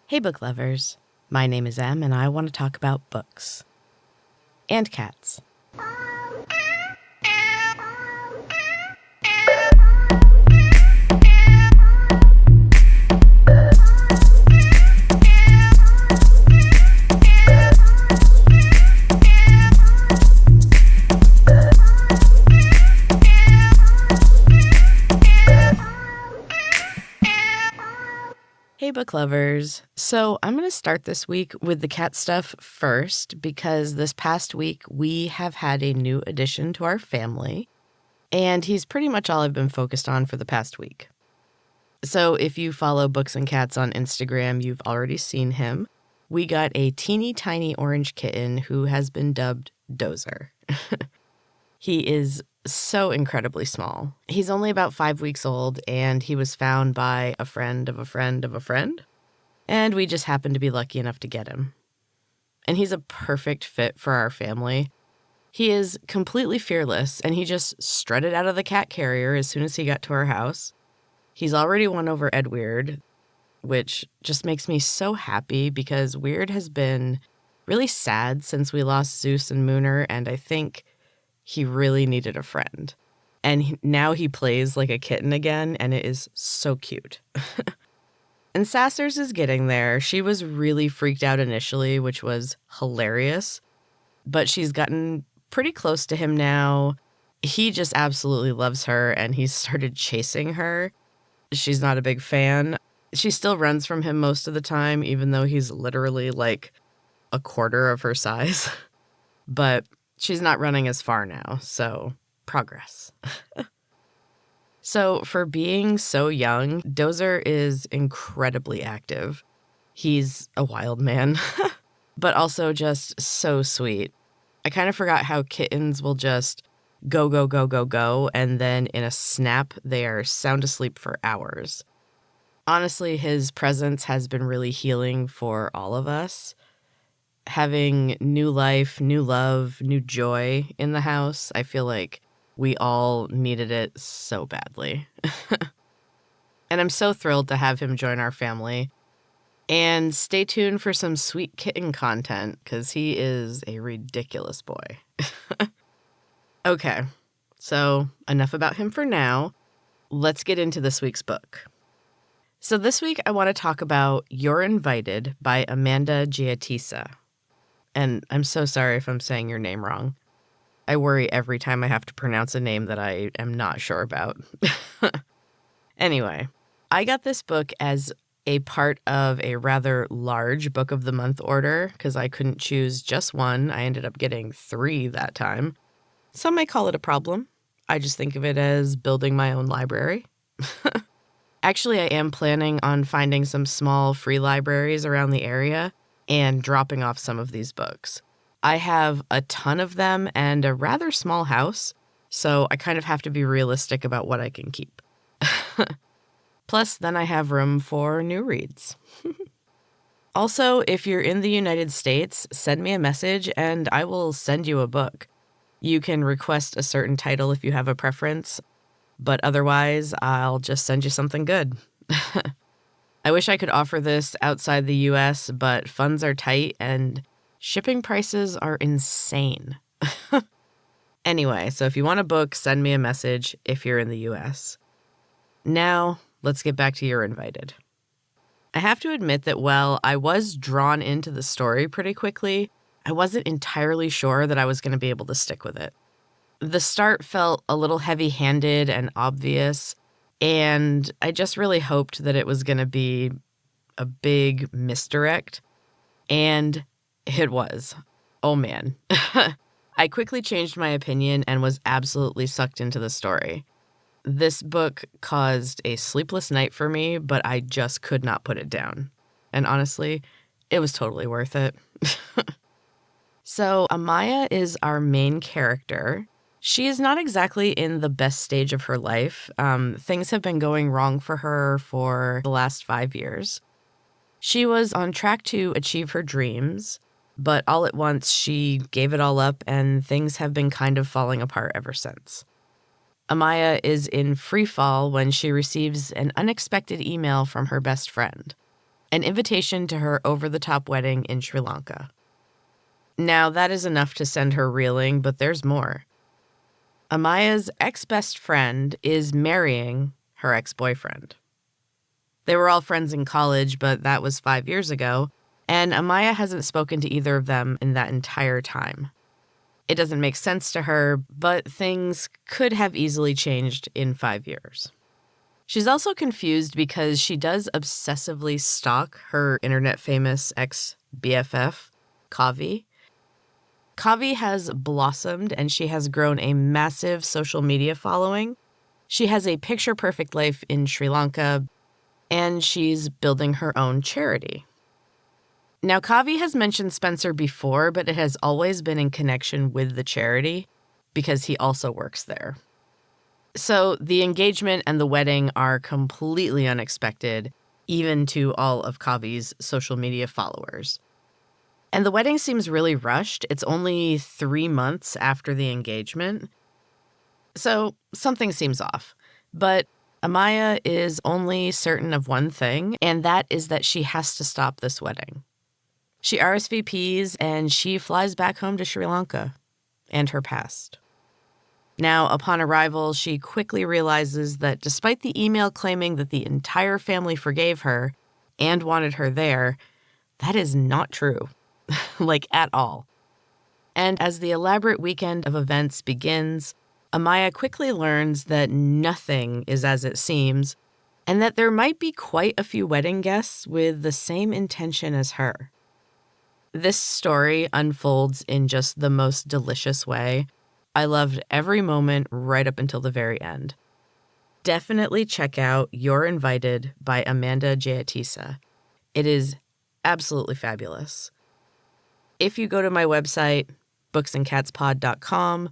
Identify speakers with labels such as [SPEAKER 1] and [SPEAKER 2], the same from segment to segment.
[SPEAKER 1] Hey, book lovers. My name is Em, and I want to talk about books. And cats. Hey, book lovers. So I'm going to start this week with the cat stuff first because this past week we have had a new addition to our family, and he's pretty much all I've been focused on for the past week. So if you follow Books and Cats on Instagram, you've already seen him. We got a teeny tiny orange kitten who has been dubbed Dozer. He is so incredibly small. He's only about 5 weeks old, and he was found by a friend of a friend of a friend, and we just happened to be lucky enough to get him. And he's a perfect fit for our family. He is completely fearless, and he just strutted out of the cat carrier as soon as he got to our house. He's already won over Ed Weird, which just makes me so happy because Weird has been really sad since we lost Zeus and Mooner, and I think he really needed a friend. And now he plays like a kitten again, and it is so cute. And Sassers is getting there. She was really freaked out initially, which was hilarious. But she's gotten pretty close to him now. He just absolutely loves her, and he's started chasing her. She's not a big fan. She still runs from him most of the time, even though he's literally like a quarter of her size. But she's not running as far now, so progress. So for being so young, Dozer is incredibly active. He's a wild man, but also just so sweet. I kind of forgot how kittens will just go, go, go, go, go, and then in a snap, they are sound asleep for hours. Honestly, his presence has been really healing for all of us. Having new life, new love, new joy in the house, I feel like we all needed it so badly. And I'm so thrilled to have him join our family. And stay tuned for some sweet kitten content, because he is a ridiculous boy. Okay, so enough about him for now. Let's get into this week's book. So this week I want to talk about You're Invited by Amanda Jayatissa. And I'm so sorry if I'm saying your name wrong. I worry every time I have to pronounce a name that I am not sure about. Anyway, I got this book as a part of a rather large book of the month order because I couldn't choose just one. I ended up getting 3 that time. Some may call it a problem. I just think of it as building my own library. Actually, I am planning on finding some small free libraries around the area and dropping off some of these books. I have a ton of them and a rather small house, so I kind of have to be realistic about what I can keep. Plus, then I have room for new reads. Also, if you're in the United States, send me a message and I will send you a book. You can request a certain title if you have a preference, but otherwise, I'll just send you something good. I wish I could offer this outside the US, but funds are tight and shipping prices are insane. Anyway, so if you want a book, send me a message if you're in the US. Now, let's get back to You're Invited. I have to admit that while I was drawn into the story pretty quickly, I wasn't entirely sure that I was going to be able to stick with it. The start felt a little heavy-handed and obvious, and I just really hoped that it was going to be a big misdirect, and it was. Oh man. I quickly changed my opinion and was absolutely sucked into the story. This book caused a sleepless night for me, but I just could not put it down. And honestly, it was totally worth it. So Amaya is our main character. She is not exactly in the best stage of her life. Things have been going wrong for her for the last 5 years. She was on track to achieve her dreams, but all at once she gave it all up and things have been kind of falling apart ever since. Amaya is in free fall when she receives an unexpected email from her best friend. an invitation to her over-the-top wedding in Sri Lanka. Now, that is enough to send her reeling, but there's more. Amaya's ex-best friend is marrying her ex-boyfriend. They were all friends in college, but that was 5 years ago, and Amaya hasn't spoken to either of them in that entire time. It doesn't make sense to her, but things could have easily changed in 5 years. She's also confused because she does obsessively stalk her internet-famous ex-BFF, Kavi. Kavi has blossomed and she has grown a massive social media following. She has a picture-perfect life in Sri Lanka, and she's building her own charity. Now, Kavi has mentioned Spencer before, but it has always been in connection with the charity because he also works there. So the engagement and the wedding are completely unexpected, even to all of Kavi's social media followers. And the wedding seems really rushed. It's only 3 months after the engagement. So something seems off. But Amaya is only certain of one thing, and that is that she has to stop this wedding. She RSVPs and she flies back home to Sri Lanka and her past. Now, upon arrival, she quickly realizes that despite the email claiming that the entire family forgave her and wanted her there, that is not true, like at all. And as the elaborate weekend of events begins, Amaya quickly learns that nothing is as it seems, and that there might be quite a few wedding guests with the same intention as her. This story unfolds in just the most delicious way. I loved every moment right up until the very end. Definitely check out You're Invited by Amanda Jayatissa. It is absolutely fabulous. If you go to my website, booksandcatspod.com,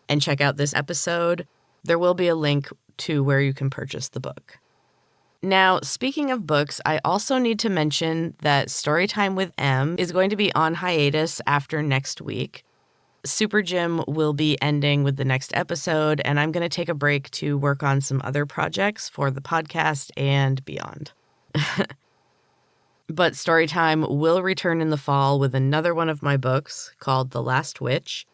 [SPEAKER 1] and check out this episode, there will be a link to where you can purchase the book. Now, speaking of books, I also need to mention that Storytime with M is going to be on hiatus after next week. Super Gym will be ending with the next episode, and I'm going to take a break to work on some other projects for the podcast and beyond. But Storytime will return in the fall with another one of my books called The Last Witch.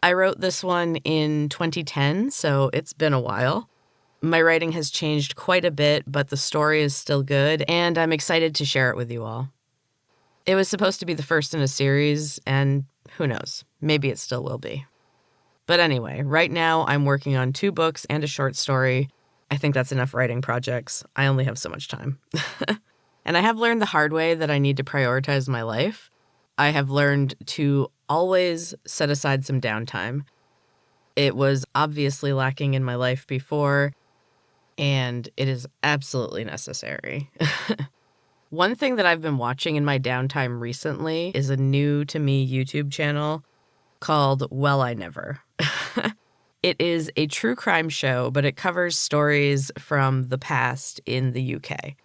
[SPEAKER 1] I wrote this one in 2010, so it's been a while. My writing has changed quite a bit, but the story is still good, and I'm excited to share it with you all. It was supposed to be the first in a series, and who knows, maybe it still will be. But anyway, right now I'm working on 2 books and a short story. I think that's enough writing projects. I only have so much time. And I have learned the hard way that I need to prioritize my life. I have learned to always set aside some downtime. It was obviously lacking in my life before, and it is absolutely necessary. One thing that I've been watching in my downtime recently is a new to me YouTube channel called Well, I Never. It is a true crime show, but it covers stories from the past in the UK.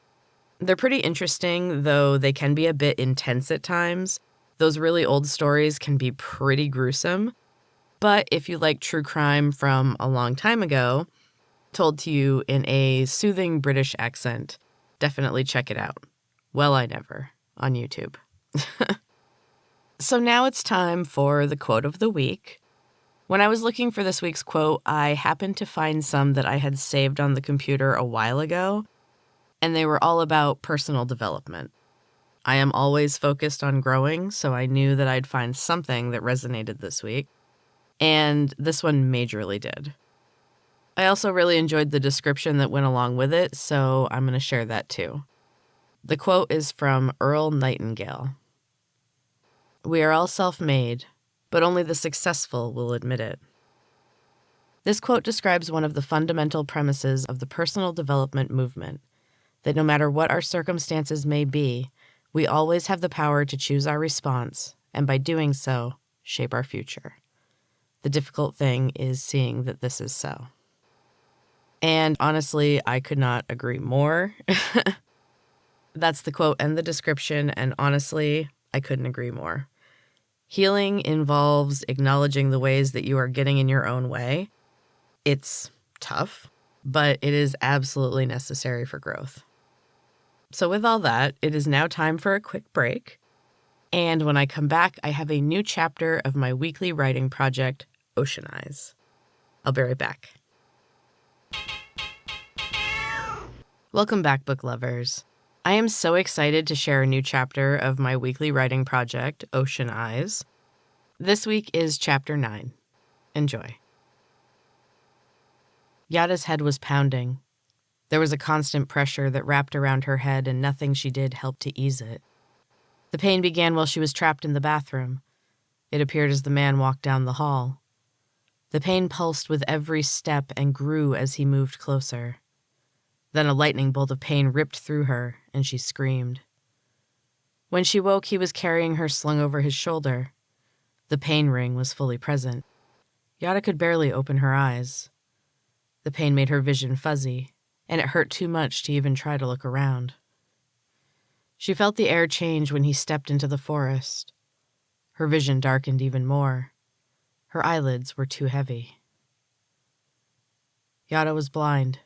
[SPEAKER 1] They're pretty interesting, though they can be a bit intense at times. Those really old stories can be pretty gruesome. But if you like true crime from a long time ago, told to you in a soothing British accent, definitely check it out. Well, I Never on YouTube. So now it's time for the quote of the week. When I was looking for this week's quote, I happened to find some that I had saved on the computer a while ago, and they were all about personal development. I am always focused on growing, so I knew that I'd find something that resonated this week, and this one majorly did. I also really enjoyed the description that went along with it, so I'm going to share that too. The quote is from Earl Nightingale. "We are all self-made, but only the successful will admit it." This quote describes one of the fundamental premises of the personal development movement, that no matter what our circumstances may be, we always have the power to choose our response, and by doing so, shape our future. The difficult thing is seeing that this is so. And honestly, I could not agree more. That's the quote and the description, and honestly, I couldn't agree more. Healing involves acknowledging the ways that you are getting in your own way. It's tough, but it is absolutely necessary for growth. So with all that, it is now time for a quick break. And when I come back, I have a new chapter of my weekly writing project, Ocean Eyes. I'll be right back. Welcome back, book lovers. I am so excited to share a new chapter of my weekly writing project, Ocean Eyes. This week is Chapter 9. Enjoy. Yada's head was pounding. There was a constant pressure that wrapped around her head, and nothing she did helped to ease it. The pain began while she was trapped in the bathroom. It appeared as the man walked down the hall. The pain pulsed with every step and grew as he moved closer. Then a lightning bolt of pain ripped through her, and she screamed. When she woke, he was carrying her slung over his shoulder. The pain ring was fully present. Yada could barely open her eyes. The pain made her vision fuzzy, and it hurt too much to even try to look around. She felt the air change when he stepped into the forest. Her vision darkened even more. Her eyelids were too heavy. Yada was blind.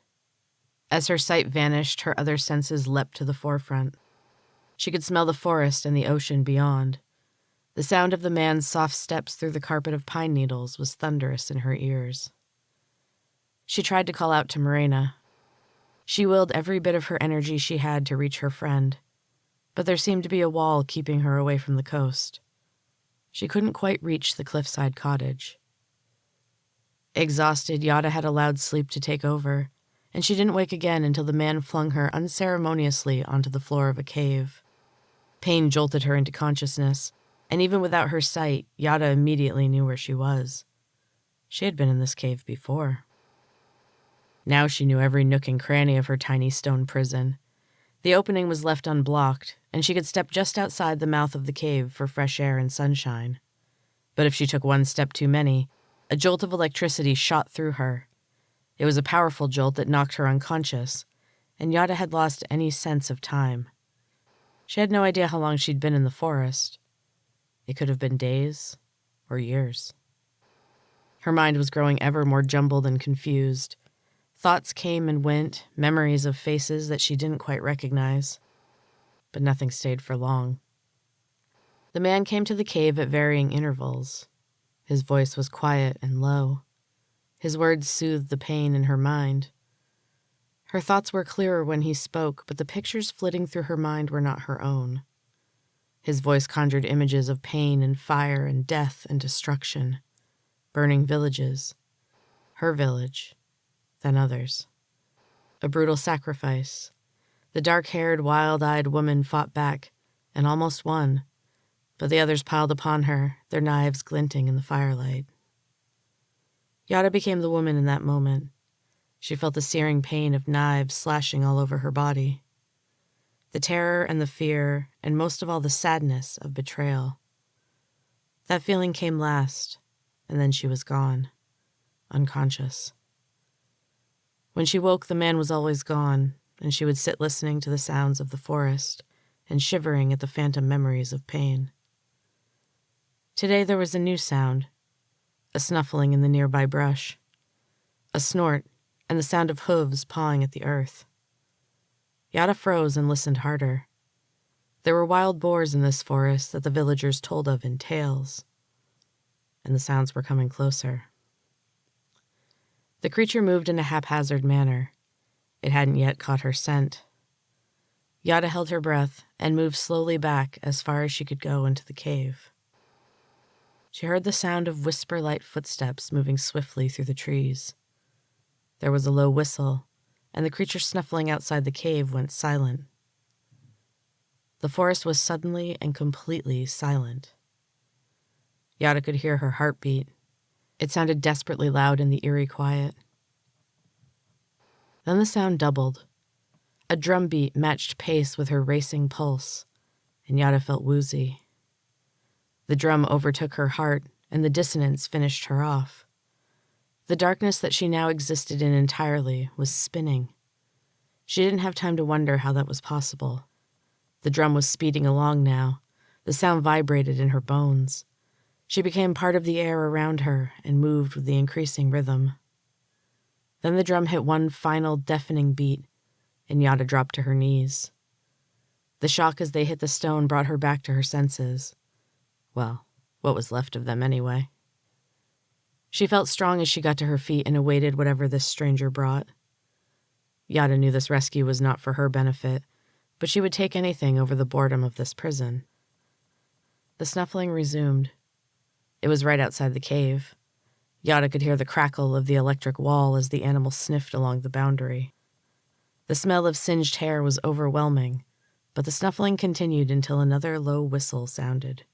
[SPEAKER 1] As her sight vanished, her other senses leapt to the forefront. She could smell the forest and the ocean beyond. The sound of the man's soft steps through the carpet of pine needles was thunderous in her ears. She tried to call out to Morena. She willed every bit of her energy she had to reach her friend, but there seemed to be a wall keeping her away from the coast. She couldn't quite reach the cliffside cottage. Exhausted, Yada had allowed sleep to take over, and she didn't wake again until the man flung her unceremoniously onto the floor of a cave. Pain jolted her into consciousness, and even without her sight, Yada immediately knew where she was. She had been in this cave before. Now she knew every nook and cranny of her tiny stone prison. The opening was left unblocked, and she could step just outside the mouth of the cave for fresh air and sunshine. But if she took one step too many, a jolt of electricity shot through her. It was a powerful jolt that knocked her unconscious, and Yada had lost any sense of time. She had no idea how long she'd been in the forest. It could have been days or years. Her mind was growing ever more jumbled and confused. Thoughts came and went, memories of faces that she didn't quite recognize. But nothing stayed for long. The man came to the cave at varying intervals. His voice was quiet and low. His words soothed the pain in her mind. Her thoughts were clearer when he spoke, but the pictures flitting through her mind were not her own. His voice conjured images of pain and fire and death and destruction, burning villages, her village, then others. A brutal sacrifice. The dark-haired, wild-eyed woman fought back and almost won, but the others piled upon her, their knives glinting in the firelight. Yada became the woman in that moment. She felt the searing pain of knives slashing all over her body. The terror and the fear, and most of all the sadness of betrayal. That feeling came last, and then she was gone, unconscious. When she woke, the man was always gone, and she would sit listening to the sounds of the forest and shivering at the phantom memories of pain. Today there was a new sound, a snuffling in the nearby brush, a snort, and the sound of hooves pawing at the earth. Yada froze and listened harder. There were wild boars in this forest that the villagers told of in tales, and the sounds were coming closer. The creature moved in a haphazard manner. It hadn't yet caught her scent. Yada held her breath and moved slowly back as far as she could go into the cave. She heard the sound of whisper-light footsteps moving swiftly through the trees. There was a low whistle, and the creature snuffling outside the cave went silent. The forest was suddenly and completely silent. Yada could hear her heartbeat. It sounded desperately loud in the eerie quiet. Then the sound doubled. A drum beat matched pace with her racing pulse, and Yada felt woozy. The drum overtook her heart, and the dissonance finished her off. The darkness that she now existed in entirely was spinning. She didn't have time to wonder how that was possible. The drum was speeding along now. The sound vibrated in her bones. She became part of the air around her and moved with the increasing rhythm. Then the drum hit one final deafening beat, and Yada dropped to her knees. The shock as they hit the stone brought her back to her senses. Well, what was left of them anyway. She felt strong as she got to her feet and awaited whatever this stranger brought. Yada knew this rescue was not for her benefit, but she would take anything over the boredom of this prison. The snuffling resumed. It was right outside the cave. Yada could hear the crackle of the electric wall as the animal sniffed along the boundary. The smell of singed hair was overwhelming, but the snuffling continued until another low whistle sounded.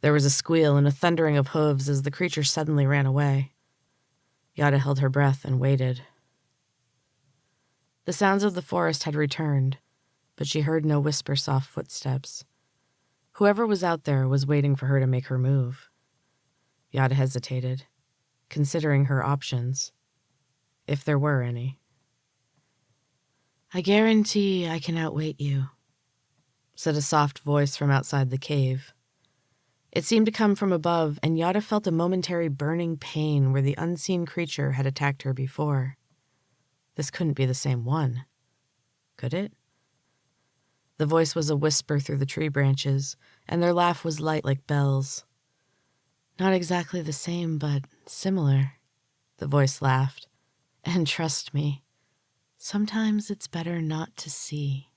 [SPEAKER 1] There was a squeal and a thundering of hooves as the creature suddenly ran away. Yada held her breath and waited. The sounds of the forest had returned, but she heard no whisper-soft footsteps. Whoever was out there was waiting for her to make her move. Yada hesitated, considering her options, if there were any. "I guarantee I can outwait you," said a soft voice from outside the cave. It seemed to come from above, and Yada felt a momentary burning pain where the unseen creature had attacked her before. This couldn't be the same one, could it? The voice was a whisper through the tree branches, and their laugh was light like bells. "Not exactly the same, but similar," the voice laughed. "And trust me, sometimes it's better not to see."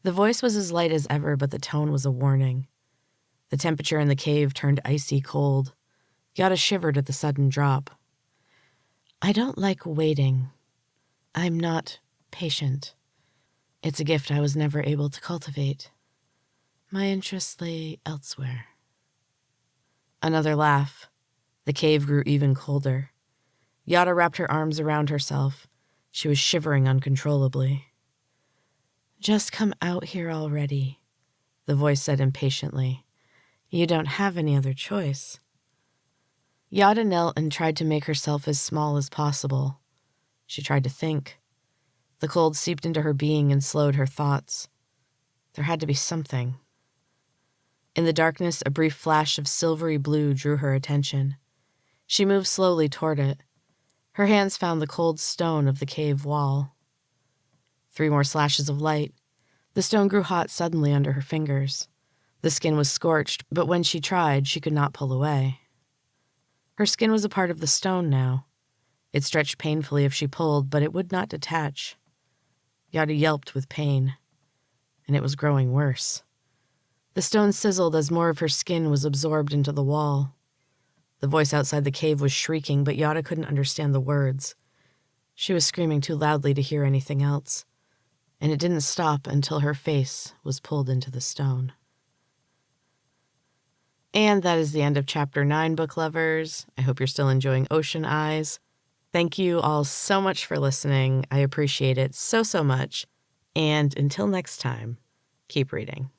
[SPEAKER 1] The voice was as light as ever, but the tone was a warning. The temperature in the cave turned icy cold. Yada shivered at the sudden drop. "I don't like waiting. I'm not patient. It's a gift I was never able to cultivate. My interests lay elsewhere." Another laugh. The cave grew even colder. Yada wrapped her arms around herself. She was shivering uncontrollably. "Just come out here already," the voice said impatiently. "You don't have any other choice." Yada knelt and tried to make herself as small as possible. She tried to think. The cold seeped into her being and slowed her thoughts. There had to be something. In the darkness, a brief flash of silvery blue drew her attention. She moved slowly toward it. Her hands found the cold stone of the cave wall. 3 more slashes of light. The stone grew hot suddenly under her fingers. The skin was scorched, but when she tried, she could not pull away. Her skin was a part of the stone now. It stretched painfully if she pulled, but it would not detach. Yada yelped with pain, and it was growing worse. The stone sizzled as more of her skin was absorbed into the wall. The voice outside the cave was shrieking, but Yada couldn't understand the words. She was screaming too loudly to hear anything else, and it didn't stop until her face was pulled into the stone. And that is the end of Chapter 9, book lovers. I hope you're still enjoying Ocean Eyes. Thank you all so much for listening. I appreciate it so, so much. And until next time, keep reading.